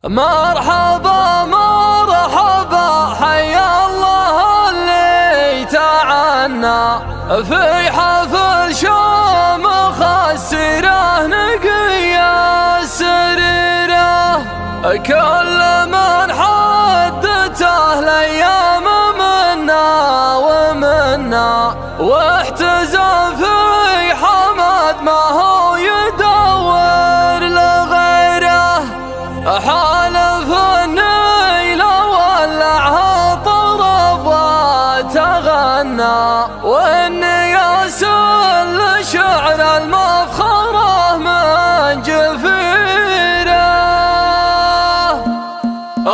مرحبا مرحبا حيا الله اللي تعنى في حفل شامخ السيره نقيا سريره كل من حدته الايام منا ومنا واحتزم في حمد ما هو يدور لغيره حالف النيل ولعها طرب وتغنى والنياس الشعر المفخره من جفيره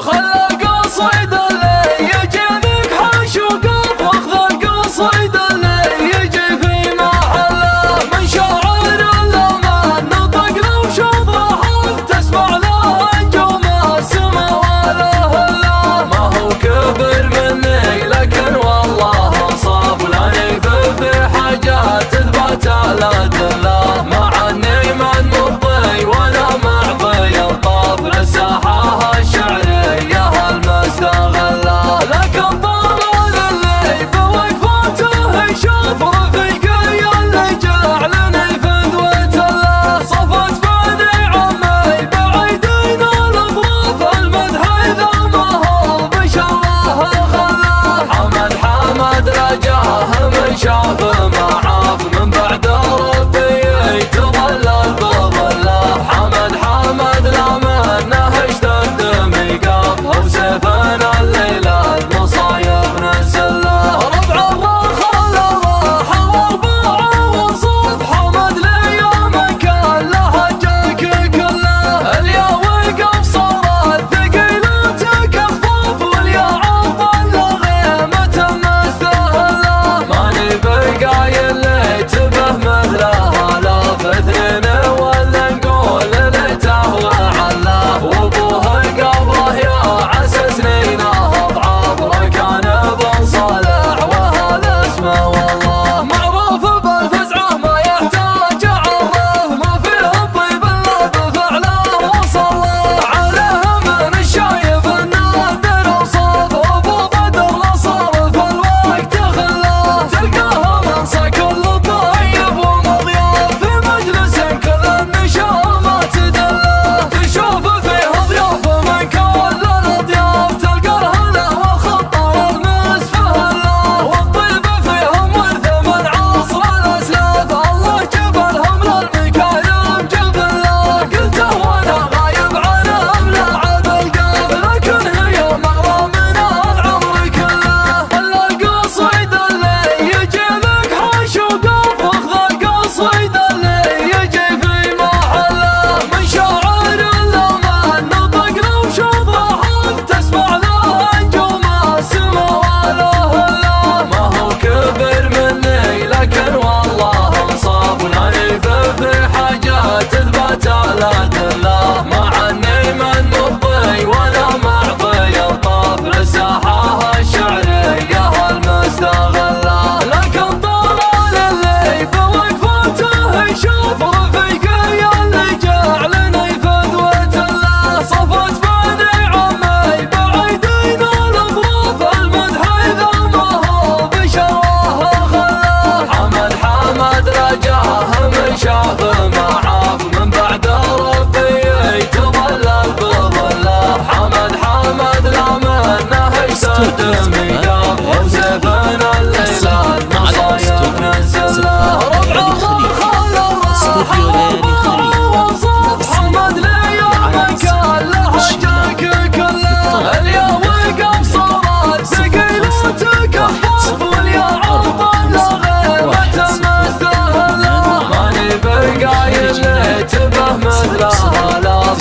خلى القصيد اللي يجي ذيك حش وقف واخذ القصيد اللي يجي في محله من شاعر الأمان نطق لو شظره تسمع له انجوم السما وله الله ما هو كبر مني لكن والله صاف لاني في حاجات تثبت الادله مع اني من مضي ولا معطي الطاف للساحه الشعريه المستغله لكن طلال اللي بوقفاته شاف رفيقي اللي جعلني فدوة الله صفت بني عمي بعيدين الاطراف المدح اذا ما هو بشره خلاه حمد رجاه من شاف معاف من بعد ربي يتظلل بظله حمد لا منه اشتد ميقاف هو سيفنا الليل المصايب نزله ربع الرخل الراحه واربعه وصف حمد ليوم كان له جاك كله اليا وقف صار الثقيل تكفف واليا عرض الغيمه مستهله ماني بقاي اللي تبه مثله الاف اثنين ولا نقول اللي تهوى علاه وابوه قبره يا عسى سنينه اضعاف ركان بن صالح وهذا اسمه والله معروف بالفزعه ما يحتاج عرف ما فيه الطيب الا بفعله وصله عليه من الشايب النادر وصاف ابو بدر لا صار في الوقت خلاه تلقاه منصى كل طيب ومضياف في مجلس كل النشامه تدله تشوف فيه ضياف من كل الاضياف تلقى الهلا وخطر المسفه الله والطيب فيهم ورث من عصر الاسلاف الله جبلهم للمكايم جبله قلته وانا غايب عن ابلع بالقاف لكن هي مغرى من العمر كله خلى القصيد اللي يجي ذيك حش وقف واخذ القصيد اللي يجي في محله من شاعر الامان نطق لو شظره تسمع له انجوم السما وله الله ما هو كبر مني لكن والله صاف لاني في حاجات تثبت الادله مع اني من مضي ولا معطي الطاف للساحه الشعريه المستغله لكن طلال اللي بوقفاته شاف رفيقي اللي جعلني فدوة الله صفت بني عمي بعيدين الاطراف المدح اذا ما هو بشره خلاه حمد رجاه من شاف معاف من بعد ربي يتظلل بظله حمد لا منه اشتد ميقاف هو سيفنا الليل المصايب نزله ربع الرخل الراحه وصف حمد ليوم كان له جاك كله اليا وقف صار الثقيل تكفف واليا عرض الغيمه مستهله ماني بقاي اللي تبه مثله الاف